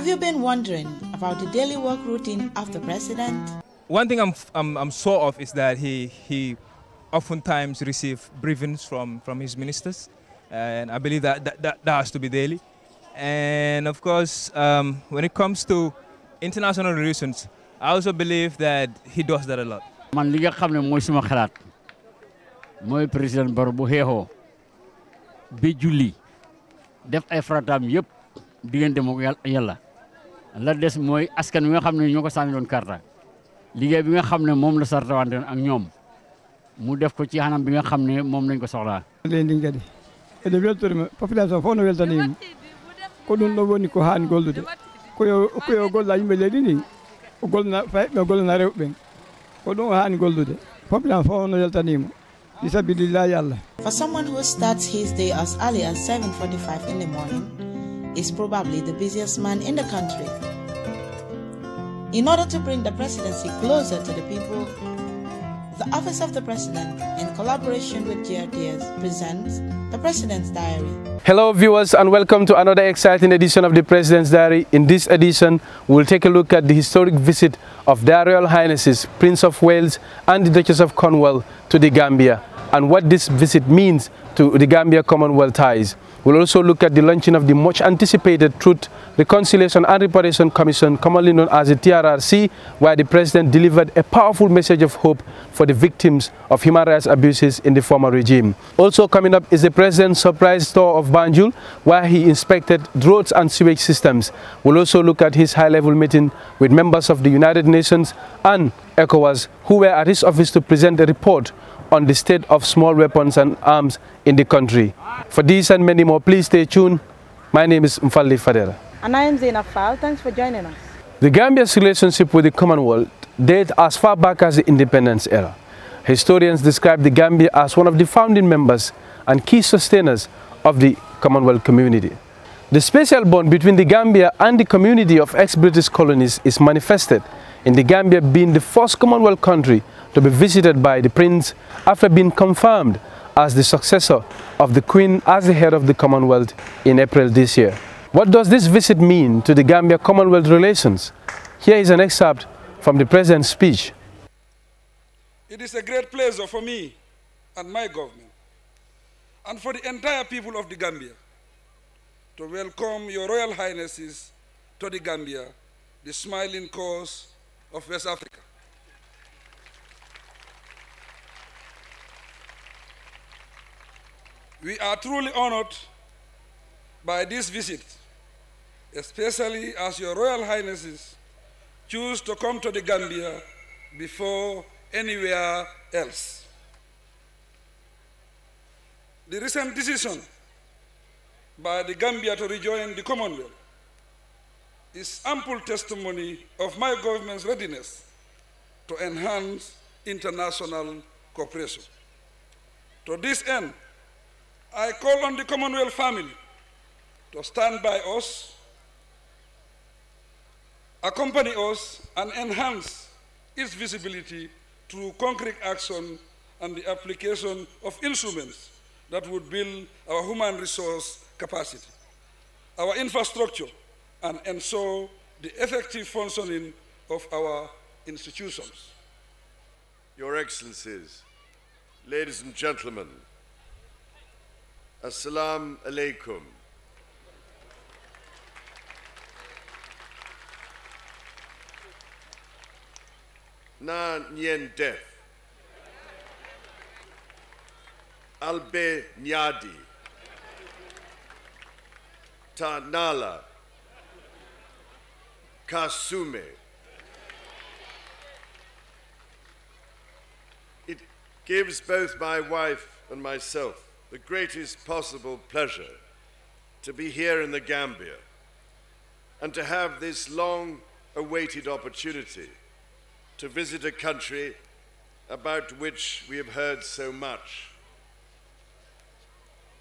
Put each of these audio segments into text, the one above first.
Have you been wondering about the daily work routine of the president? One thing I'm sure of is that he oftentimes receives briefings from his ministers, and I believe that has to be daily. And of course, when it comes to international relations, I also believe that he does that a lot. Man li nga xam ne mooy suma xalaat mooy président Barrow bu xeexoo ba julli def ay farataam yëpp diggante moo yàlla la des mooy askan wi nga xam ne ñoo ko sànni doon karta liggéey bi nga xam ne moom la sartawante ak ñoom mu def ko ci xanam bi nga xam ne moom lañ ko soxlaa. leen di ngadi ede weltorima population fof no weltanima ko ɗum ɗo woni ko haani gollude koyo golla yimɓe leydi ndi o gollana fayɓe o gollana rewɓe ɓen ko ɗum o haani gollude population fof no weltanima fi sabilillahi Allah. For someone who starts his day as early as 7:45 in the morning, is probably the busiest man in the country. In order to bring the presidency closer to the people, the Office of the President, in collaboration with GRTS, presents the President's Diary. Hello viewers, and welcome to another exciting edition of the President's Diary. In this edition, we'll take a look at the historic visit of Their Royal Highnesses, Prince of Wales and the Duchess of Cornwall to the Gambia, and what this visit means to the Gambia-Commonwealth ties. We'll also look at the launching of the much-anticipated Truth, Reconciliation and Reparation Commission, commonly known as the TRRC, where the President delivered a powerful message of hope for the victims of human rights abuses in the former regime. Also coming up is the President's surprise tour of Banjul, where he inspected roads and sewage systems. We'll also look at his high-level meeting with members of the United Nations and ECOWAS, who were at his office to present a report on the state of small weapons and arms in the country. For these and many more, please stay tuned. My name is Mfalli Fadera. And I am Zainab Fall. Thanks for joining us. The Gambia's relationship with the Commonwealth dates as far back as the independence era. Historians describe the Gambia as one of the founding members and key sustainers of the Commonwealth community. The special bond between the Gambia and the community of ex-British colonies is manifested in the Gambia being the first Commonwealth country to be visited by the Prince after being confirmed as the successor of the Queen as the head of the Commonwealth in April this year. What does this visit mean to the Gambia-Commonwealth relations? Here is an excerpt from the President's speech. It is a great pleasure for me and my government, and for the entire people of the Gambia, to welcome your Royal Highnesses to the Gambia, the smiling coast of West Africa. We are truly honored by this visit, especially as your Royal Highnesses choose to come to the Gambia before anywhere else. The recent decision by the Gambia to rejoin the Commonwealth is ample testimony of my government's readiness to enhance international cooperation. To this end, I call on the Commonwealth family to stand by us, accompany us, and enhance its visibility through concrete action and the application of instruments that would build our human resource capacity, our infrastructure, and ensure the effective functioning of our institutions. Your Excellencies, ladies and gentlemen, Assalamu alaikum. Na nyen def. Albe nyadi. Ta nala. Kasume. It gives both my wife and myself the greatest possible pleasure to be here in the Gambia and to have this long-awaited opportunity to visit a country about which we have heard so much.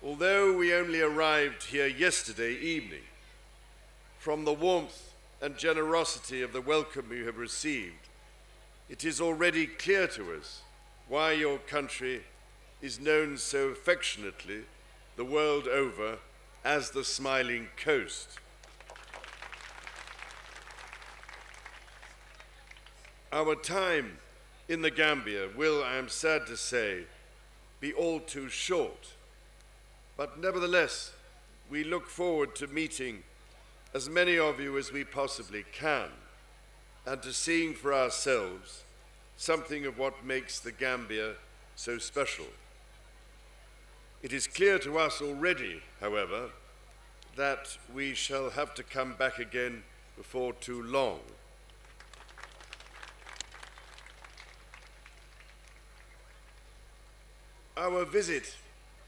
Although we only arrived here yesterday evening, from the warmth and generosity of the welcome you have received, it is already clear to us why your country is known so affectionately the world over as the Smiling Coast. Our time in the Gambia will, I am sad to say, be all too short. But nevertheless, we look forward to meeting as many of you as we possibly can and to seeing for ourselves something of what makes the Gambia so special. It is clear to us already, however, that we shall have to come back again before too long. Our visit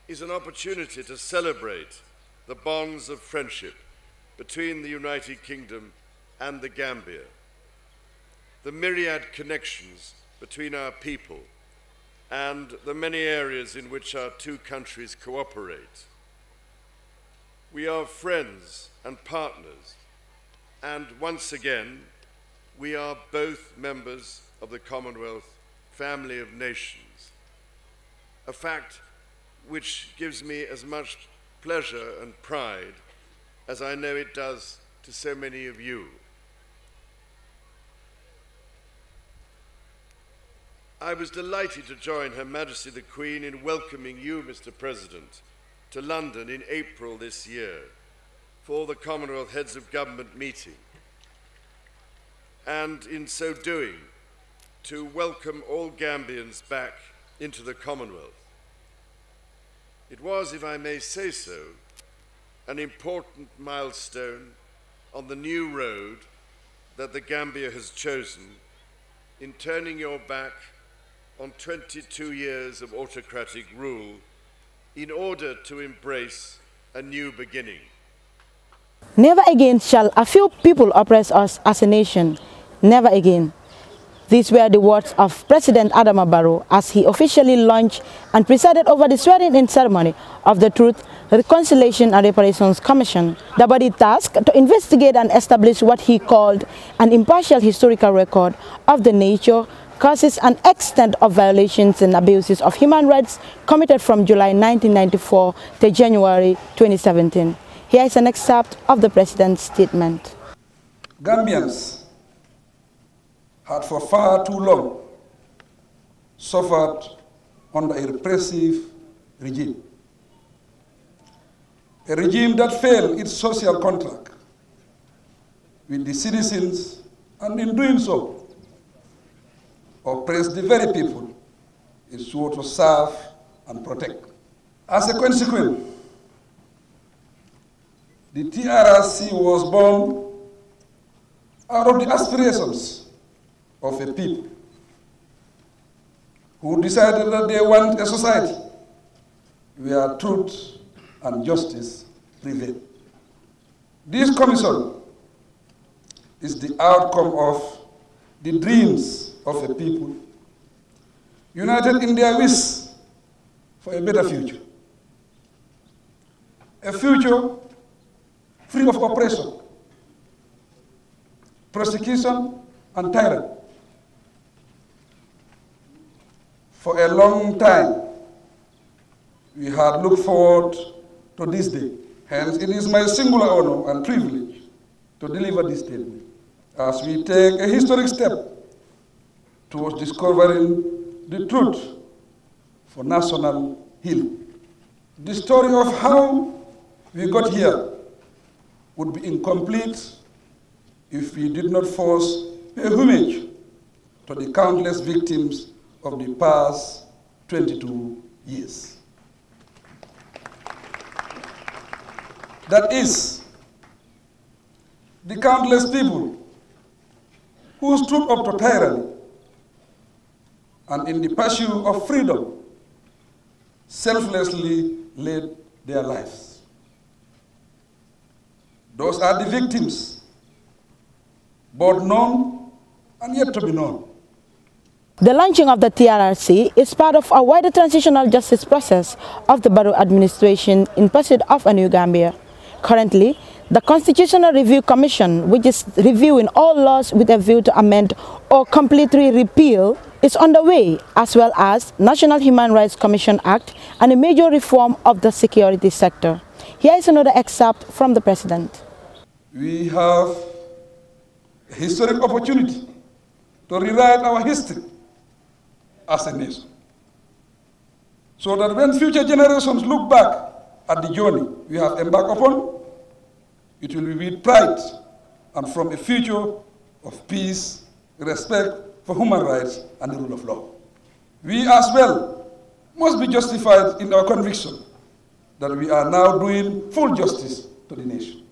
is an opportunity to celebrate the bonds of friendship between the United Kingdom and the Gambia, the myriad connections between our people, and the many areas in which our two countries cooperate. We are friends and partners, and once again, we are both members of the Commonwealth family of nations, a fact which gives me as much pleasure and pride as I know it does to so many of you. I was delighted to join Her Majesty the Queen in welcoming you, Mr. President, to London in April this year for the Commonwealth Heads of Government meeting, and in so doing, to welcome all Gambians back into the Commonwealth. It was, if I may say so, an important milestone on the new road that the Gambia has chosen in turning your back on 22 years of autocratic rule in order to embrace a new beginning. Never again shall a few people oppress us as a nation. Never again. These were the words of President Adama Barrow as he officially launched and presided over the swearing-in ceremony of the Truth, Reconciliation and Reparations Commission, the body tasked to investigate and establish what he called an impartial historical record of the nature, causes and extent of violations and abuses of human rights committed from July 1994 to January 2017. Here is an excerpt of the President's statement. Gambians had for far too long suffered under a repressive regime. A regime that failed its social contract with the citizens, and in doing so, oppressed the very people it swore to serve and protect. As a consequence, the TRRC was born out of the aspirations of a people who decided that they want a society where truth and justice prevail. This commission is the outcome of the dreams of a people united in their wish for a better future. A future free of oppression, persecution, and tyranny. For a long time, we had looked forward to this day. Hence, it is my singular honor and privilege to deliver this statement as we take a historic step towards discovering the truth for national healing. The story of how we got here would be incomplete if we did not first pay homage to the countless victims of the past 22 years. That is, the countless people who stood up to tyranny and in the pursuit of freedom selflessly laid their lives. Those are the victims, both known and yet to be known. The launching of the TRRC is part of a wider transitional justice process of the Barrow administration in pursuit of a new Gambia. Currently, the Constitutional Review Commission, which is reviewing all laws with a view to amend or completely repeal, is underway, as well as National Human Rights Commission Act and a major reform of the security sector. Here is another excerpt from the President. We have a historic opportunity to to rewrite our history as a nation, so that when future generations look back at the journey we have embarked upon, it will be with pride and from a future of peace, respect for human rights and the rule of law. We as well must be justified in our conviction that we are now doing full justice to the nation.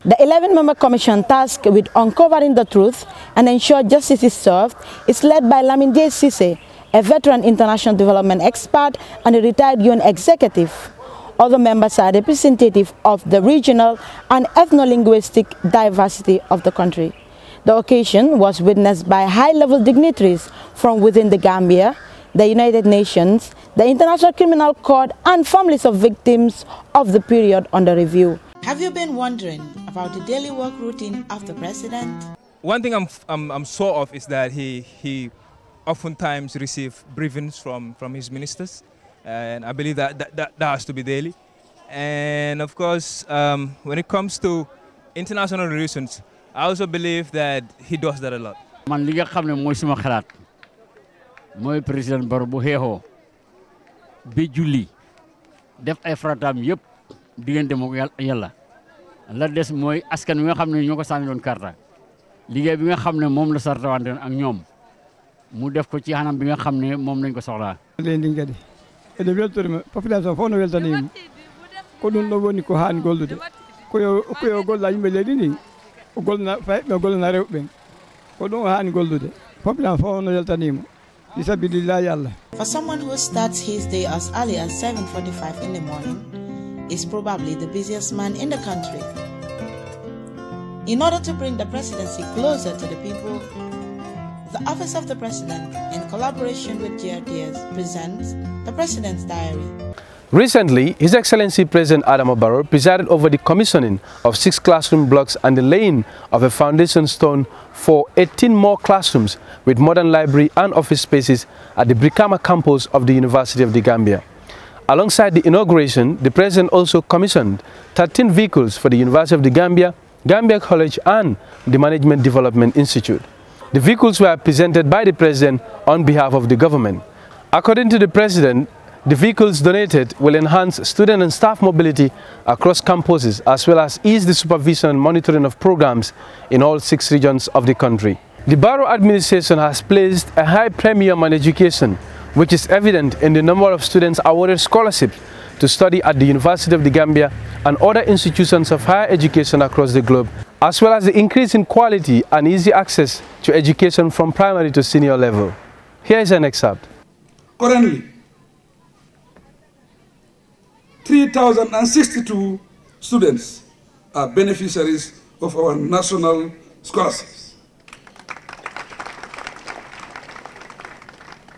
The 11-member commission tasked with uncovering the truth and ensure justice is served is led by Lamine J. Cisse, a veteran international development expert and a retired UN executive. Other members are representative of the regional and ethno-linguistic diversity of the country. The occasion was witnessed by high-level dignitaries from within the Gambia, the United Nations, the International Criminal Court, and families of victims of the period under review. Have you been wondering about the daily work routine of the president? One thing I'm sure of is that he oftentimes receives briefings from his ministers, and I believe that has to be daily. And of course, when it comes to international relations, I also believe that he does that a lot. Man li nga xam ne mooy suma xalaat mooy président Barrow bu xeexoo bi julli def ay farataam yëpp diggante moom yàlla la des mooy askan wi nga xam ne ñoo ko sànni doon karta liggéey bi nga xam ne moom la sartawante ak ñoom mu def ko ci xanam bi nga xam ne moom lañ ko soxlaa. leen di ngadi ede weltorima population fof no weltanima ko ɗum ɗo woni ko haani gollude koyo golla yimɓe leydi ndi o gollana fayɓe o gollana rewɓe ɓen ko ɗum o haani gollude population fof no weltanima fi sabilillahi Allah. For someone who starts his day as early as 7:45 in the morning, is probably the busiest man in the country. In order to bring the presidency closer to the people, the Office of the President, in collaboration with GRTS, presents the President's Diary. Recently, His Excellency President Adama Barrow presided over the commissioning of 6 classroom blocks and the laying of a foundation stone for 18 more classrooms with modern library and office spaces at the Brikama campus of the University of the Gambia. Alongside the inauguration, the President also commissioned 13 vehicles for the University of the Gambia, Gambia College and the Management Development Institute. The vehicles were presented by the President on behalf of the government. According to the President, the vehicles donated will enhance student and staff mobility across campuses as well as ease the supervision and monitoring of programs in all 6 regions of the country. The Barrow administration has placed a high premium on education, which is evident in the number of students awarded scholarships to study at the University of the Gambia and other institutions of higher education across the globe, as well as the increase in quality and easy access to education from primary to senior level. Here is an excerpt. Currently, 3,062 students are beneficiaries of our national scholarships.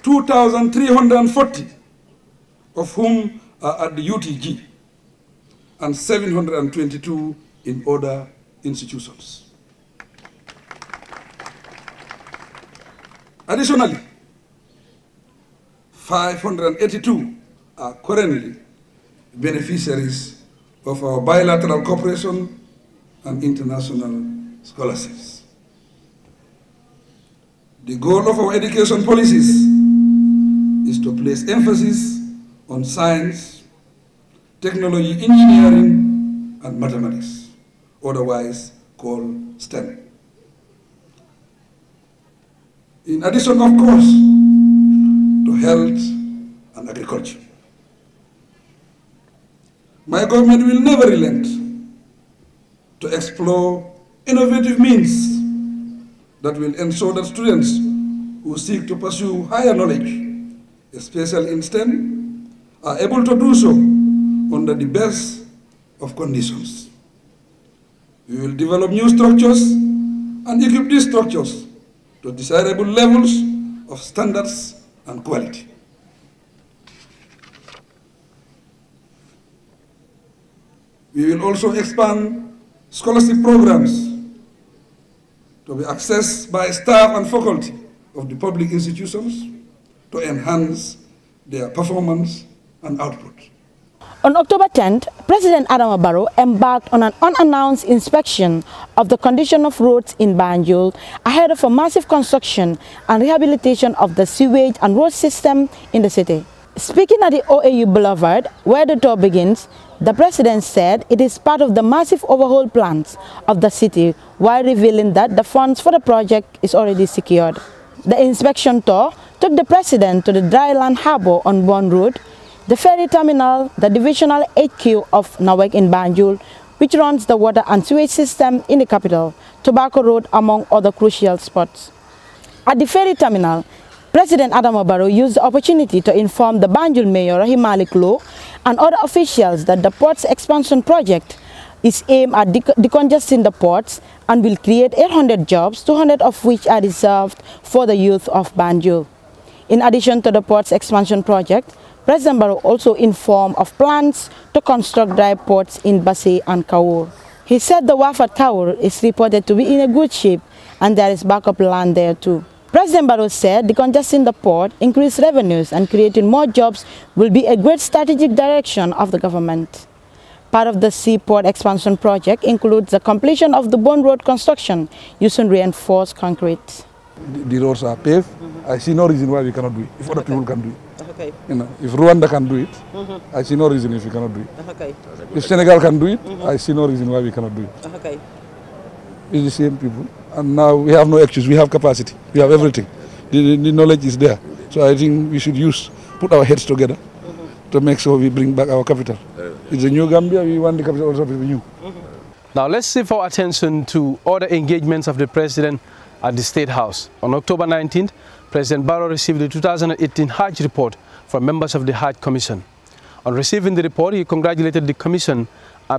2,340 of whom are at the UTG and 722 in other institutions. Additionally, 582 are currently beneficiaries of our bilateral cooperation and international scholarships. The goal of our education policies is to place emphasis on science, technology, engineering, and mathematics, otherwise called STEM. In addition, of course, to health and agriculture. My government will never relent to explore innovative means that will ensure that students who seek to pursue higher knowledge, especially in STEM, are able to do so under the best of conditions. We will develop new structures and equip these structures to desirable levels of standards and quality. We will also expand scholarship programs to be accessed by staff and faculty of the public institutions to enhance their performance and output. On October 10th, President Adama Barrow embarked on an unannounced inspection of the condition of roads in Banjul ahead of a massive construction and rehabilitation of the sewage and road system in the city. Speaking at the OAU Boulevard, where the tour begins, the president said it is part of the massive overhaul plans of the city, while revealing that the funds for the project is already secured. The inspection tour took the president to the dryland harbour on Bon Road, the ferry terminal, the divisional HQ of Nawek in Banjul, which runs the water and sewage system in the capital, Tobacco Road, among other crucial spots. At the ferry terminal, President Adama Barrow used the opportunity to inform the Banjul Mayor Rahim Malik Lowe and other officials that the port's expansion project is aimed at decongesting the ports and will create 800 jobs, 200 of which are reserved for the youth of Banjul. In addition to the port's expansion project, President Barrow also informed of plans to construct dry ports in Basse and Kaur. He said the wharf at Kaur is reported to be in a good shape and there is backup land there too. President Barrow said decongesting the port, increased revenues and creating more jobs will be a great strategic direction of the government. Part of the seaport expansion project includes the completion of the Bon Road construction using reinforced concrete. The roads are paved. I see no reason why we cannot do it, if other people can do it. Okay. You know, if Rwanda can do it, I see no reason if we cannot do it. Okay. If Senegal can do it, I see no reason why we cannot do it. Okay. It's the same people. And now we have no excuse, we have capacity, we have everything. The knowledge is there. So I think we should put our heads together to make sure we bring back our capital. It's a new Gambia, we want the capital also to be new. Now let's shift our attention to other engagements of the President at the State House. On October 19th, President Barrow received the 2018 Hajj report from members of the Hajj Commission. On receiving the report, he congratulated the Commission,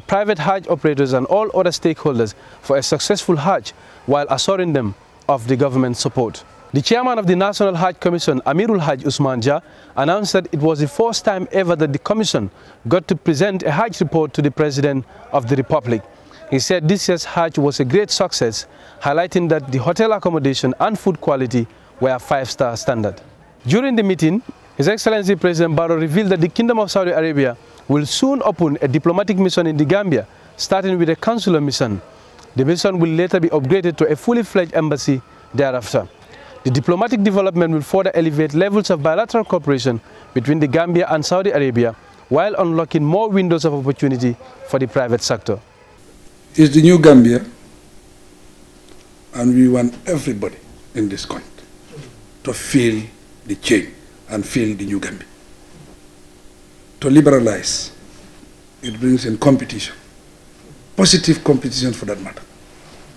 private Hajj operators and all other stakeholders for a successful Hajj, while assuring them of the government's support. The chairman of the National Hajj Commission, Amirul Hajj Usman Jah, announced that it was the first time ever that the Commission got to present a Hajj report to the President of the Republic. He said this year's Hajj was a great success, highlighting that the hotel accommodation and food quality were a 5-star standard. During the meeting, His Excellency President Barrow revealed that the Kingdom of Saudi Arabia will soon open a diplomatic mission in the Gambia, starting with a consular mission. The mission will later be upgraded to a fully fledged embassy thereafter. The diplomatic development will further elevate levels of bilateral cooperation between the Gambia and Saudi Arabia, while unlocking more windows of opportunity for the private sector. It's the new Gambia, and we want everybody in this country to feel the change and feel the new Gambia. To liberalize, it brings in competition, positive competition for that matter.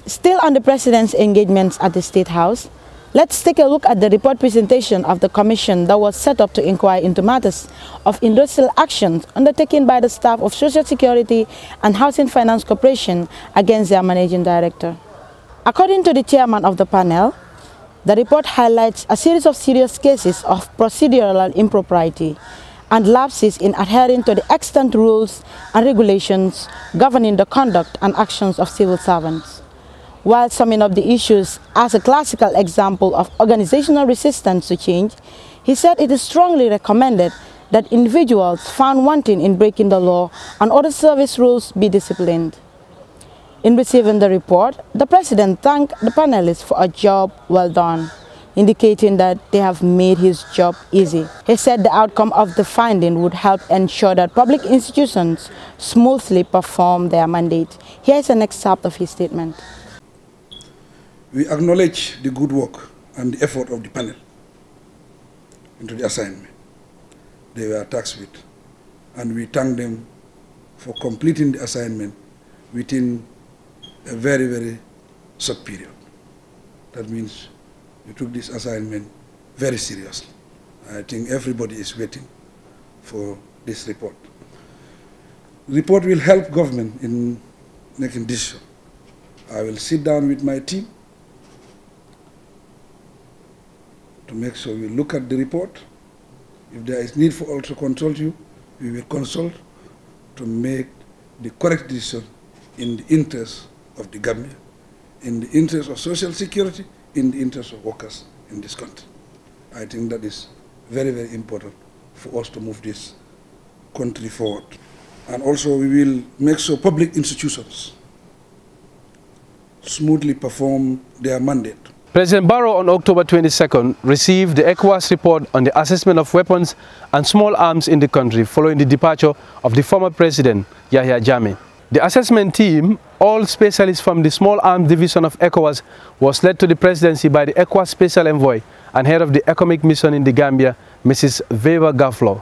Still on the President's engagements at the State House, let's take a look at the report presentation of the commission that was set up to inquire into matters of industrial actions undertaken by the staff of Social Security and Housing Finance Corporation against their managing director. According to the chairman of the panel, the report highlights a series of serious cases of procedural impropriety and lapses in adhering to the extant rules and regulations governing the conduct and actions of civil servants. While summing up the issues as a classical example of organizational resistance to change, he said it is strongly recommended that individuals found wanting in breaking the law and other service rules be disciplined. In receiving the report, the President thanked the panelists for a job well done, indicating that they have made his job easy. He said the outcome of the finding would help ensure that public institutions smoothly perform their mandate. Here is an excerpt of his statement. We acknowledge the good work and the effort of the panel into the assignment they were tasked with, and we thank them for completing the assignment within a very, very short period. That means we took this assignment very seriously. I think everybody is waiting for this report. The report will help government in making decisions. I will sit down with my team to make sure we look at the report. If there is need for also consult you, we will consult to make the correct decision in the interest of the Gambia, in the interest of social security, in the interest of workers in this country. I think that is very, very important for us to move this country forward. And also we will make sure public institutions smoothly perform their mandate. President Barrow on October 22nd received the ECOWAS report on the assessment of weapons and small arms in the country following the departure of the former president, Yahya Jammeh. The assessment team, all specialists from the small arms division of ECOWAS, was led to the presidency by the ECOWAS special envoy and head of the economic mission in the Gambia, Mrs. Veva Gaflo.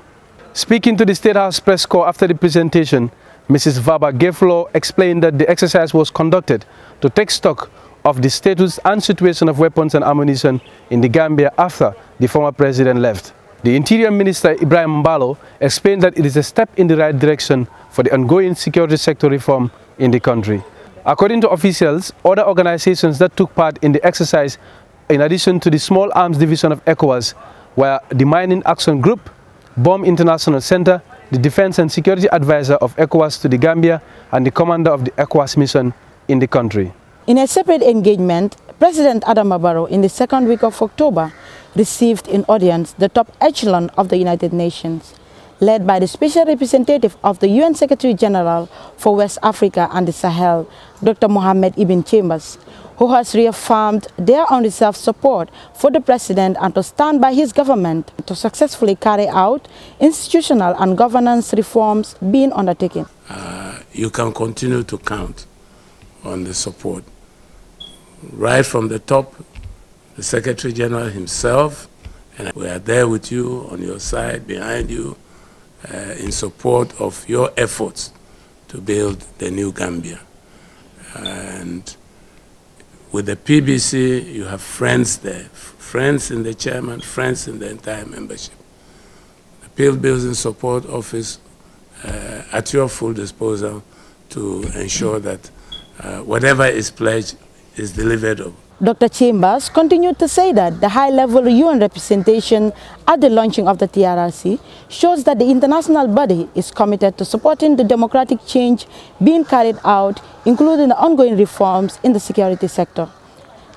Speaking to the State House press corps after the presentation, Mrs. Vaba Gaflo explained that the exercise was conducted to take stock of the status and situation of weapons and ammunition in the Gambia after the former president left. The Interior Minister Ibrahim Mbalo explained that it is a step in the right direction for the ongoing security sector reform in the country. According to officials, other organizations that took part in the exercise, in addition to the Small Arms Division of ECOWAS, were the Mining Action Group, Bomb International Center, the Defense and Security Advisor of ECOWAS to the Gambia, and the commander of the ECOWAS mission in the country. In a separate engagement, President Adama Barrow in the second week of October received in audience the top echelon of the United Nations, led by the Special Representative of the UN Secretary General for West Africa and the Sahel, Dr. Mohamed Ibn Chambers, who has reaffirmed their unreserved support for the President and to stand by his government to successfully carry out institutional and governance reforms being undertaken. You can continue to count on the support. Right from the top, the Secretary General himself, and we are there with you, on your side, behind you, in support of your efforts to build the new Gambia. And with the PBC, you have friends there, friends in the chairman, friends in the entire membership. The Peace Building Support Office at your full disposal to ensure that whatever is pledged is delivered on. Dr. Chambers continued to say that the high-level UN representation at the launching of the TRRC shows that the international body is committed to supporting the democratic change being carried out, including the ongoing reforms in the security sector.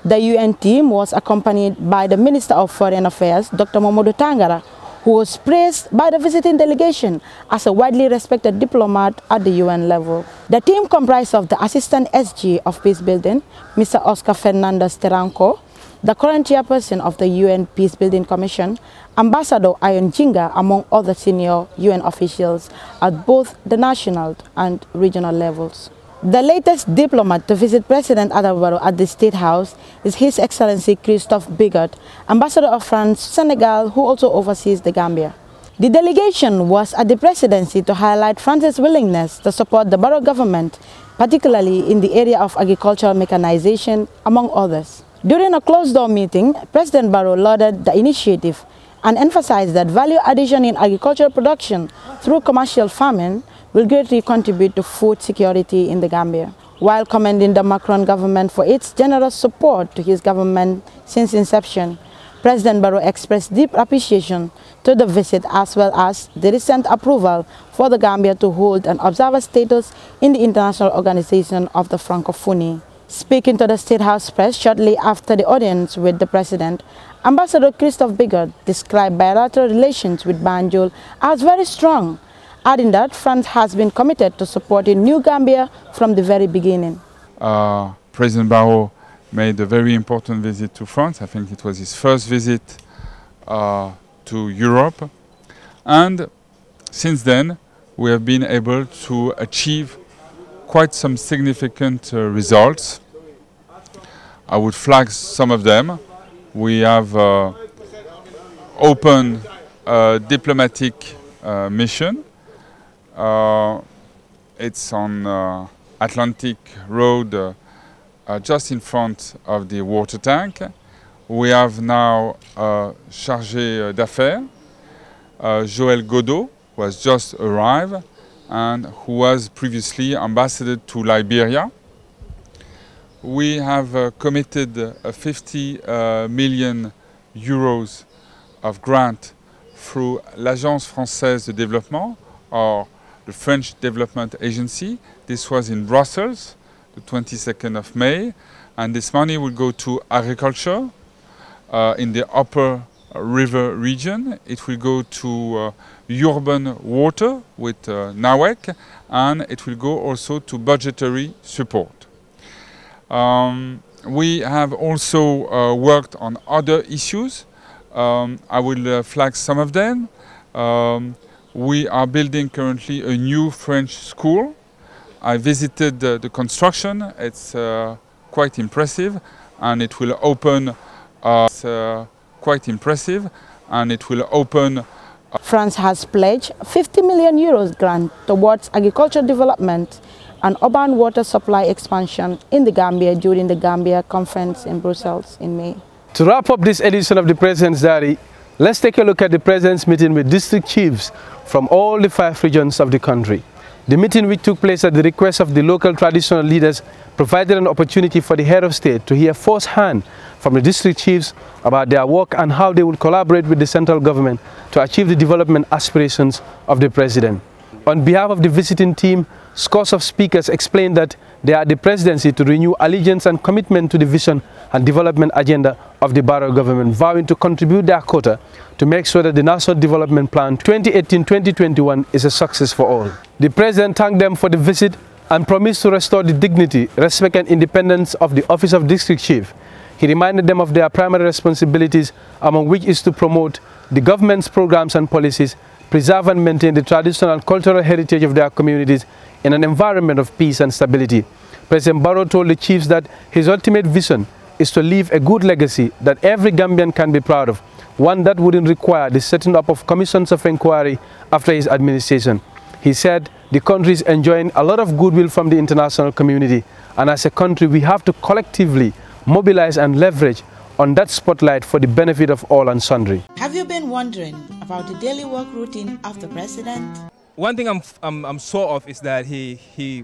The UN team was accompanied by the Minister of Foreign Affairs, Dr. Mamadou Tangara, who was praised by the visiting delegation as a widely respected diplomat at the UN level. The team comprised of the Assistant SG of Peace Building, Mr. Oscar Fernandez Teranco, the current chairperson of the UN Peace Building Commission, Ambassador Ayon Jinga, among other senior UN officials at both the national and regional levels. The latest diplomat to visit President Adama Barrow at the State House is His Excellency Christophe Bigot, Ambassador of France to Senegal, who also oversees the Gambia. The delegation was at the presidency to highlight France's willingness to support the Barrow government, particularly in the area of agricultural mechanization, among others. During a closed-door meeting, President Barrow lauded the initiative and emphasized that value addition in agricultural production through commercial farming will greatly contribute to food security in the Gambia. While commending the Macron government for its generous support to his government since inception, President Barrow expressed deep appreciation to the visit as well as the recent approval for the Gambia to hold an observer status in the International Organization of the Francophonie. Speaking to the State House press shortly after the audience with the President, Ambassador Christophe Bigot described bilateral relations with Banjul as very strong, adding that France has been committed to supporting New Gambia from the very beginning. President Barrow made a very important visit to France. I think it was his first visit to Europe. And since then, we have been able to achieve quite some significant results. I would flag some of them. We have opened a diplomatic mission. It's on Atlantic Road, just in front of the water tank. We have now chargé d'affaires, Joël Godot, who has just arrived and who was previously ambassador to Liberia. We have committed 50 million euros of grant through l'Agence Française de Développement, or the French Development Agency. This was in Brussels, the 22nd of May, and this money will go to agriculture in the upper river region. It will go to urban water with NAWEC, and it will go also to budgetary support. We have also worked on other issues. I will flag some of them. We are building currently a new French school. I visited the construction. It's quite impressive, and it will open. France has pledged 50 million euros grant towards agricultural development and urban water supply expansion in the Gambia during the Gambia conference in Brussels in May. To wrap up this edition of the President's Diary, let's take a look at the President's meeting with district chiefs from all the 5 regions of the country. The meeting, which took place at the request of the local traditional leaders, provided an opportunity for the head of state to hear firsthand from the district chiefs about their work and how they will collaborate with the central government to achieve the development aspirations of the president. On behalf of the visiting team, scores of speakers explained that they are the presidency to renew allegiance and commitment to the vision and development agenda of the Barrow government, vowing to contribute their quota to make sure that the National Development Plan 2018-2021 is a success for all. The president thanked them for the visit and promised to restore the dignity, respect and independence of the office of district chief. He reminded them of their primary responsibilities, among which is to promote the government's programs and policies, preserve and maintain the traditional and cultural heritage of their communities in an environment of peace and stability. President Barrow told the chiefs that his ultimate vision is to leave a good legacy that every Gambian can be proud of, one that wouldn't require the setting up of commissions of inquiry after his administration. He said the country is enjoying a lot of goodwill from the international community, and as a country we have to collectively mobilize and leverage on that spotlight for the benefit of all and sundry. Have you been wondering about the daily work routine of the president? One thing I'm sure of is that he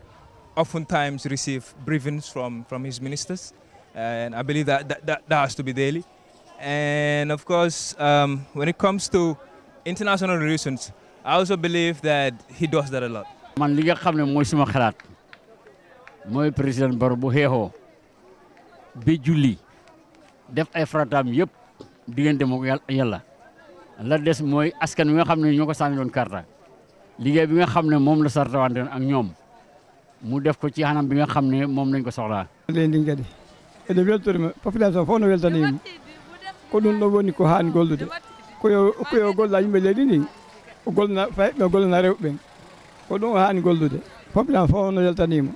oftentimes receives briefings from his ministers, and I believe that has to be daily. And of course, when it comes to international relations, I also believe that he does that a lot. Man li nga xamne moy suma xalaat moy président Barrow bu xéxo bi julli def ay fratam yépp digënté mo yalla la dess moy askan wi nga xamne ñoko sànni doon karta liggéey bi nga xamne mom la sartawante ak ñom mu def ko ci hanam bi nga xamne mom lañ ko soxla len di ngadi e de weltorima population fo no weltanima ko dun do woni ko haan gollude ko yo golla yimbe leydi ni o golna fay be golna rewbe ko dun haan gollude population fo no weltanima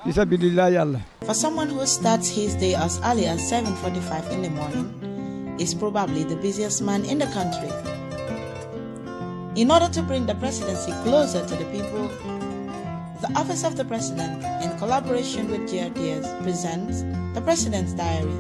bisabilillah yalla. For someone who starts his day as early as 7:45 in the morning, is probably the busiest man in the country. In order to bring the presidency closer to the people, the Office of the President, in collaboration with GRTS, presents the President's Diary.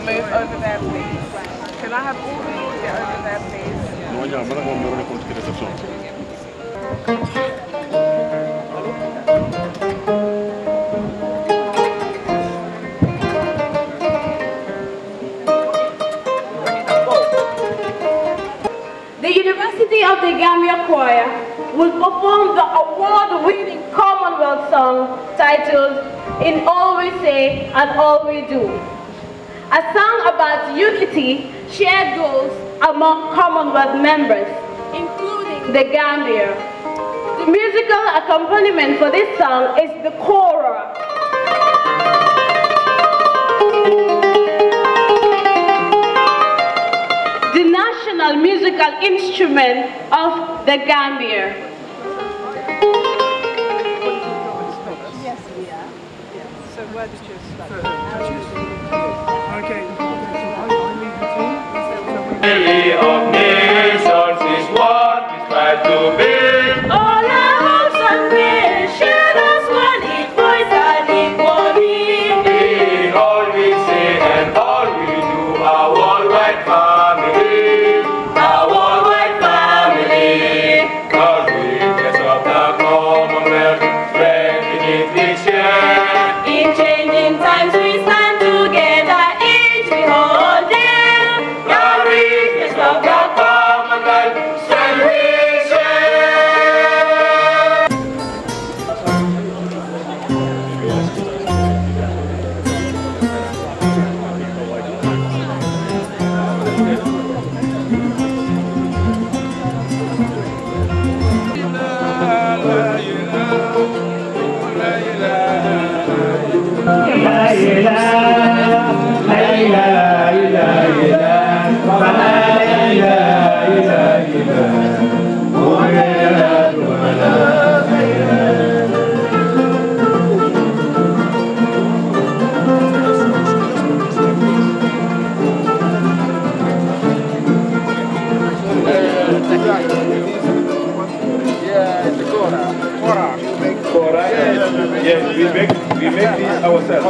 move over there, please? Can I have all the media over there, please? The University of the Gambia Choir will perform the award-winning Commonwealth song titled In All We Say and All We Do, a song about unity, shared goals among Commonwealth members, including the Gambia. The musical accompaniment for this song is the kora. The national musical instrument of the Gambia. Yes, we are. So where did you start? Okay. Of nations is what we try to be. All our hopes and fears share us one in voice and equally. In all we say and all we do, our worldwide family, our worldwide family. Cause we dress up the Commonwealth, strengthening it we share. In changing times we stand together, each we hold them. The richness of the Commonwealth, strength we share. Yes, we make these ourselves.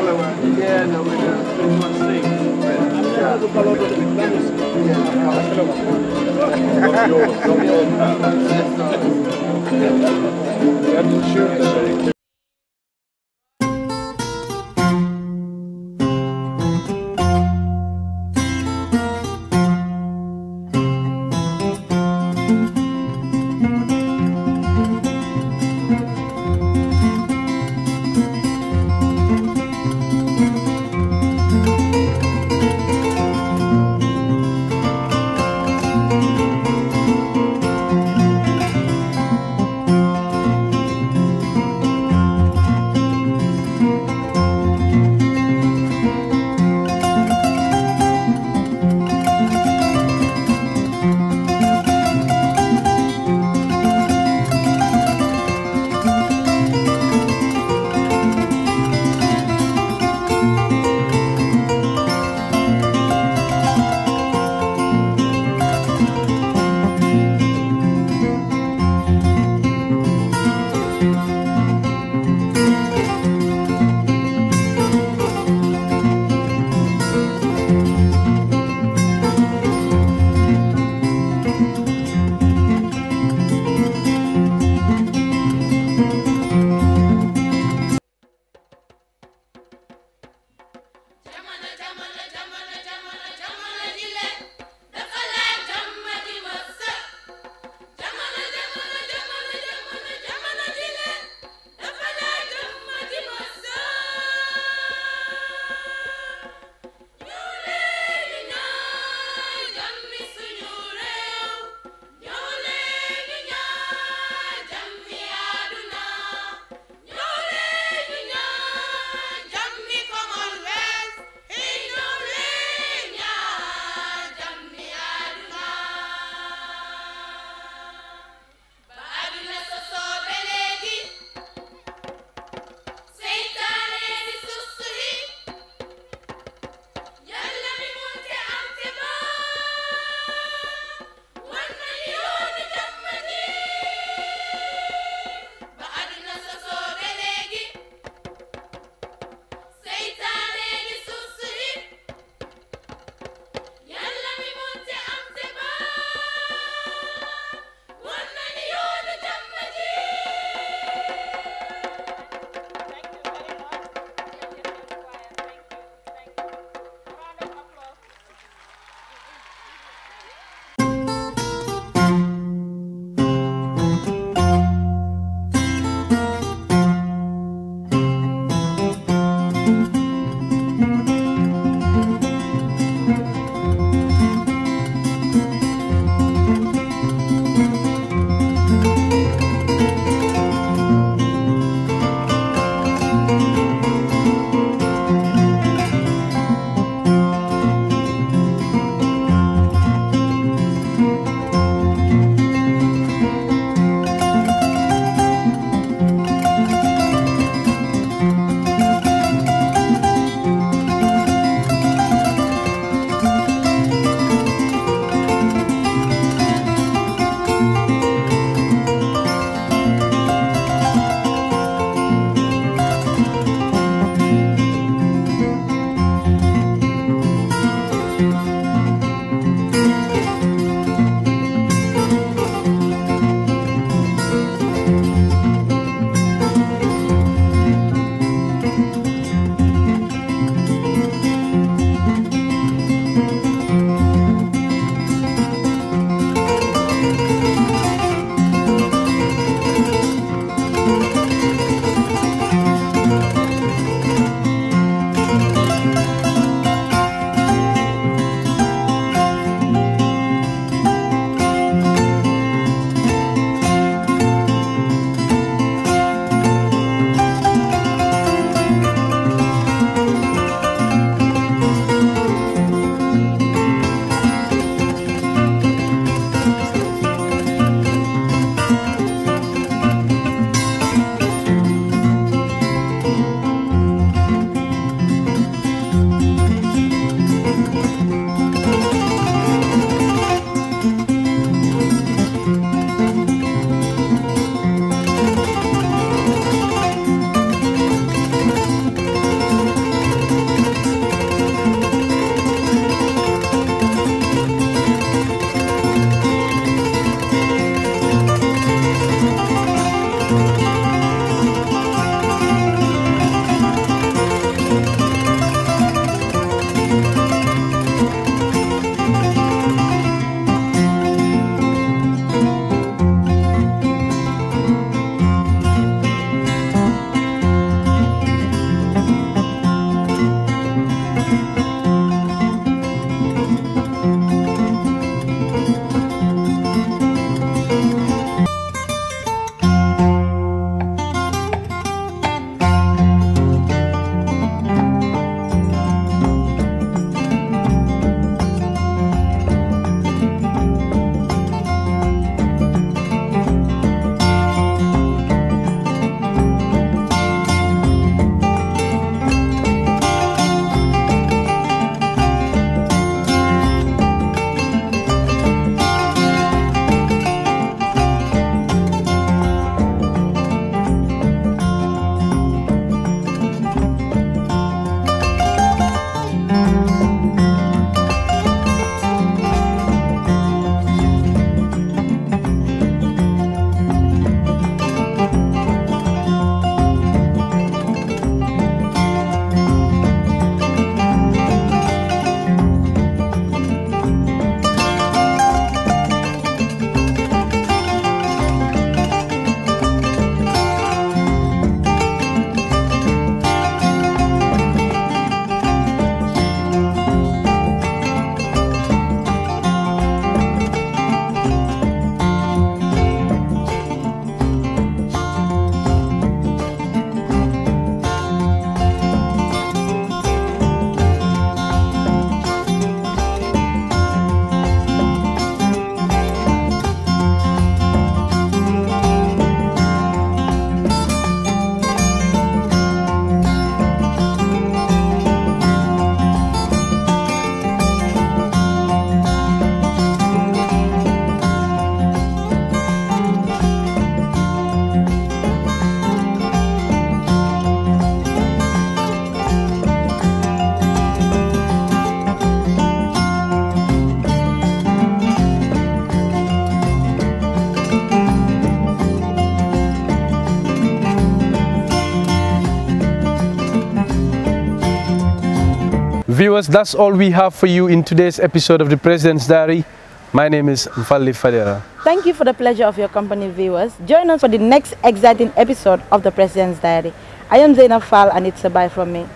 Viewers, that's all we have for you in today's episode of the President's Diary. My name is Mfalli Fadera. Thank you for the pleasure of your company, viewers. Join us for the next exciting episode of the President's Diary. I am Zainab Fall, and it's a bye from me.